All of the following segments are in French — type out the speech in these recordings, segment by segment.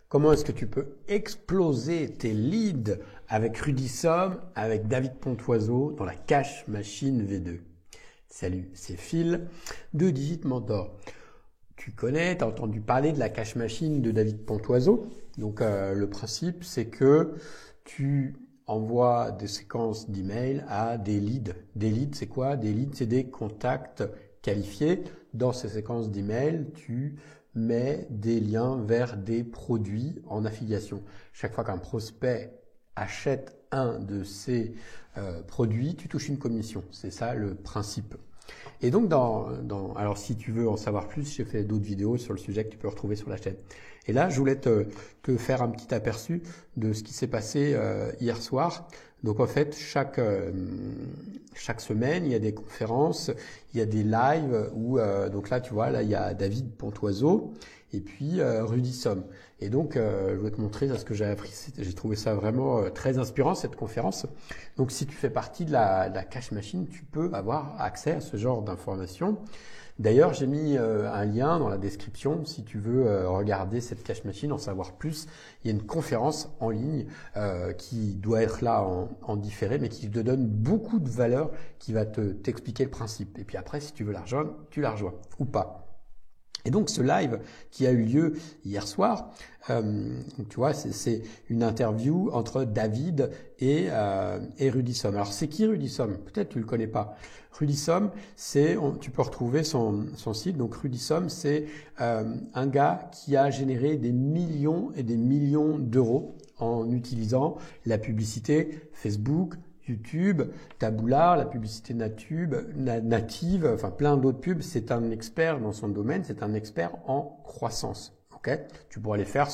Comment est-ce que tu peux exploser tes leads avec Rudisom, avec David Pontoiseau dans la Cash Machine V2? Salut, c'est Phil de Digit Mentor. Tu connais, tu as entendu parler de la Cash Machine de David Pontoiseau. Donc le principe, c'est que tu envoies des séquences d'emails à des leads. Des leads, c'est quoi? Des leads, c'est des contacts qualifiés. Dans ces séquences d'emails, tu mets des liens vers des produits en affiliation. Chaque fois qu'un prospect achète un de ces produits, tu touches une commission. C'est ça le principe. Et donc, alors si tu veux en savoir plus, j'ai fait d'autres vidéos sur le sujet que tu peux retrouver sur la chaîne. Et là, je voulais te faire un petit aperçu de ce qui s'est passé hier soir. Donc en fait, chaque semaine, il y a des conférences, il y a des lives où donc là, tu vois, là il y a David Pontoiseau et puis Rudisom. Et donc je vais te montrer ce que j'ai appris. J'ai trouvé ça vraiment très inspirant cette conférence. Donc si tu fais partie de la Cash Machine, tu peux avoir accès à ce genre d'informations. D'ailleurs, j'ai mis un lien dans la description si tu veux regarder cette Cash Machine, en savoir plus. Il y a une conférence en ligne qui doit être là en différé, mais qui te donne beaucoup de valeur, qui va t'expliquer le principe. Et puis après, si tu veux la rejoindre, tu la rejoins ou pas. Et donc ce live qui a eu lieu hier soir, tu vois, c'est une interview entre David et Rudisom. Alors c'est qui Rudisom? Peut-être tu le connais pas. Rudisom, tu peux retrouver son site. Donc Rudisom, c'est un gars qui a généré des millions et des millions d'euros en utilisant la publicité Facebook, YouTube, Taboola, la publicité native, enfin plein d'autres pubs. C'est un expert dans son domaine, c'est un expert en croissance. Okay, tu pourras aller faire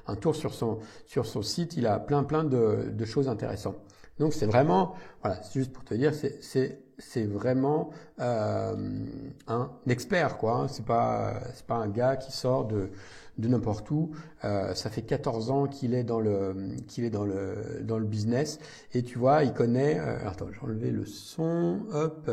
un tour sur son site, il a plein de choses intéressantes. Donc c'est vraiment, voilà, c'est juste pour te dire, c'est vraiment un expert, quoi. Hein. C'est pas un gars qui sort de n'importe où. Ça fait 14 ans qu'il est dans le business, et tu vois, il connaît. Attends, j'ai enlevé le son. Hop,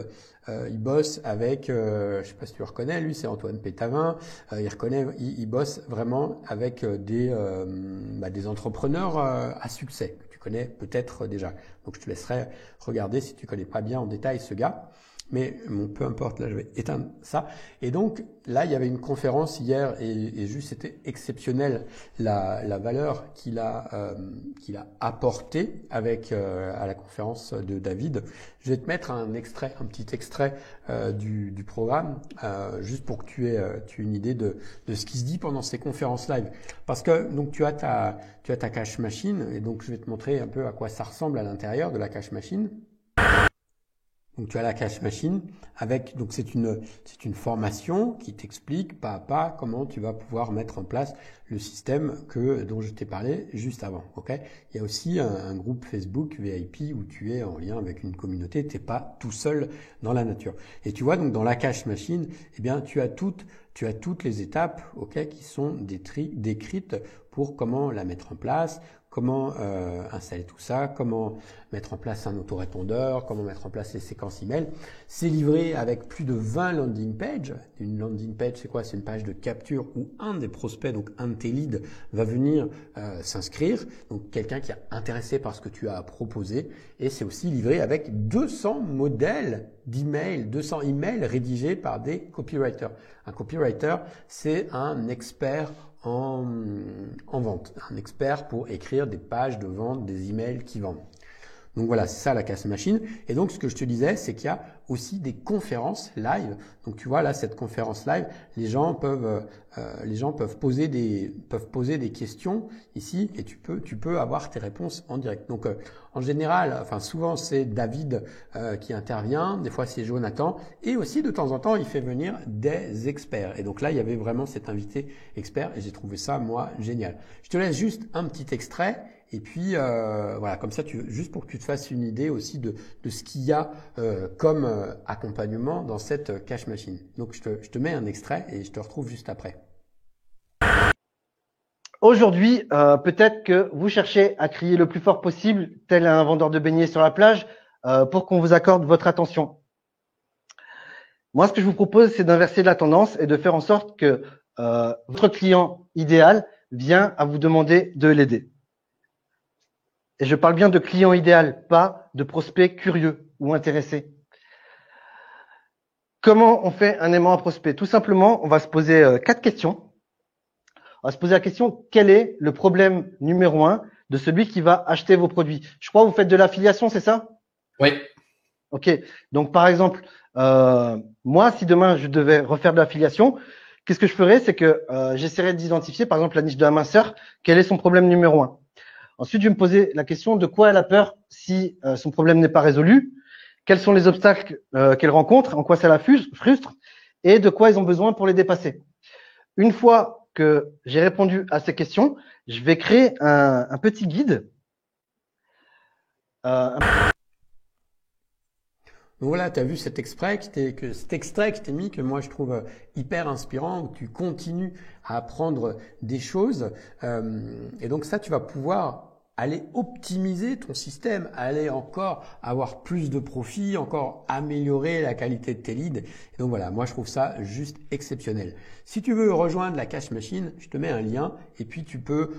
il bosse avec. Je sais pas si tu le reconnais. Lui, c'est Antoine Pétavin. Il bosse vraiment avec des entrepreneurs à succès. Que tu connais peut-être déjà. Donc je te laisserai regarder si tu connais pas bien en détail ce gars. Mais bon, peu importe, là je vais éteindre ça. Et donc là, il y avait une conférence hier et juste c'était exceptionnel la valeur qu'il a apportée avec à la conférence de David. Je vais te mettre un petit extrait du programme, juste pour que tu aies une idée de ce qui se dit pendant ces conférences live. Parce que donc tu as ta Cash Machine, et donc je vais te montrer un peu à quoi ça ressemble à l'intérieur de la Cash Machine. Donc tu as la Cash Machine avec, donc c'est une formation qui t'explique pas à pas comment tu vas pouvoir mettre en place le système dont je t'ai parlé juste avant. Ok? Il y a aussi un groupe Facebook VIP où tu es en lien avec une communauté, t'es pas tout seul dans la nature. Et tu vois, donc dans la Cash Machine, eh bien tu as toutes les étapes, ok, qui sont décrites pour comment la mettre en place, comment installer tout ça, comment mettre en place un autorépondeur, comment mettre en place les séquences email. C'est livré avec plus de 20 landing pages. Une landing page, c'est quoi? C'est une page de capture où un des prospects, donc un de tes leads, va venir s'inscrire. Donc quelqu'un qui est intéressé par ce que tu as à proposer. Et c'est aussi livré avec 200 modèles d'emails, 200 emails rédigés par des copywriters. Un copywriter, c'est un expert en vente, un expert pour écrire des pages de vente, des emails qui vendent. Donc voilà, c'est ça la Cash Machine. Et donc ce que je te disais, c'est qu'il y a aussi des conférences live. Donc tu vois là, cette conférence live, les gens peuvent poser des questions ici, et tu peux avoir tes réponses en direct. Donc en général, enfin souvent c'est David qui intervient, des fois c'est Jonathan, et aussi de temps en temps il fait venir des experts. Et donc là il y avait vraiment cet invité expert, et j'ai trouvé ça moi génial. Je te laisse juste un petit extrait. Et puis voilà, comme ça, juste pour que tu te fasses une idée aussi de ce qu'il y a comme accompagnement dans cette Cash Machine. Donc je te mets un extrait et je te retrouve juste après. Aujourd'hui, peut-être que vous cherchez à crier le plus fort possible, tel un vendeur de beignets sur la plage, pour qu'on vous accorde votre attention. Moi, ce que je vous propose, c'est d'inverser la tendance et de faire en sorte que votre client idéal vient à vous demander de l'aider. Et je parle bien de client idéal, pas de prospect curieux ou intéressé. Comment on fait un aimant à prospect? Tout simplement, on va se poser 4 questions. On va se poser la question, quel est le problème numéro 1 de celui qui va acheter vos produits? Je crois que vous faites de l'affiliation, c'est ça? Oui. Ok. Donc, par exemple, moi, si demain je devais refaire de l'affiliation, qu'est-ce que je ferais? C'est que j'essaierais d'identifier, par exemple, la niche de la minceur, quel est son problème numéro 1. Ensuite, je vais me poser la question de quoi elle a peur si son problème n'est pas résolu, quels sont les obstacles qu'elle rencontre, en quoi ça la frustre et de quoi ils ont besoin pour les dépasser. Une fois que j'ai répondu à ces questions, je vais créer un petit guide. Donc voilà, tu as vu cet extrait qui t'est mis, que moi je trouve hyper inspirant, où tu continues à apprendre des choses. Et donc ça, tu vas pouvoir aller optimiser ton système, aller encore avoir plus de profit, encore améliorer la qualité de tes leads. Et donc voilà, moi je trouve ça juste exceptionnel. Si tu veux rejoindre la Cash Machine, je te mets un lien et puis tu peux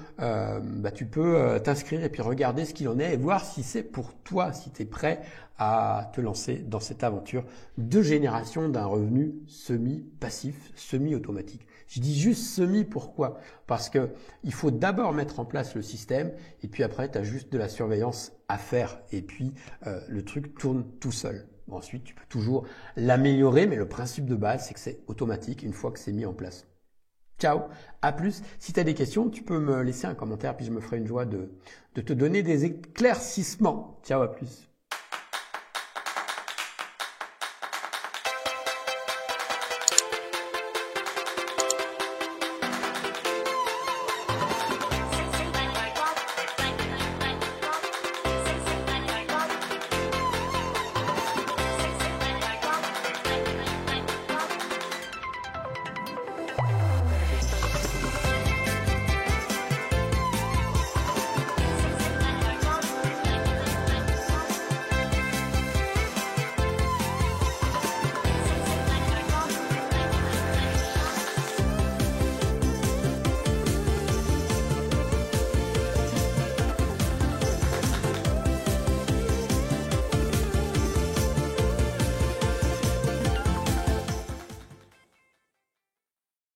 t'inscrire et puis regarder ce qu'il en est et voir si c'est pour toi, si tu es prêt à te lancer dans cette aventure de génération d'un revenu semi-passif, semi-automatique. Je dis juste semi, pourquoi? Parce que il faut d'abord mettre en place le système et puis après, tu as juste de la surveillance à faire et puis le truc tourne tout seul. Bon, ensuite, tu peux toujours l'améliorer, mais le principe de base, c'est que c'est automatique une fois que c'est mis en place. Ciao, à plus. Si tu as des questions, tu peux me laisser un commentaire puis je me ferai une joie de te donner des éclaircissements. Ciao, à plus.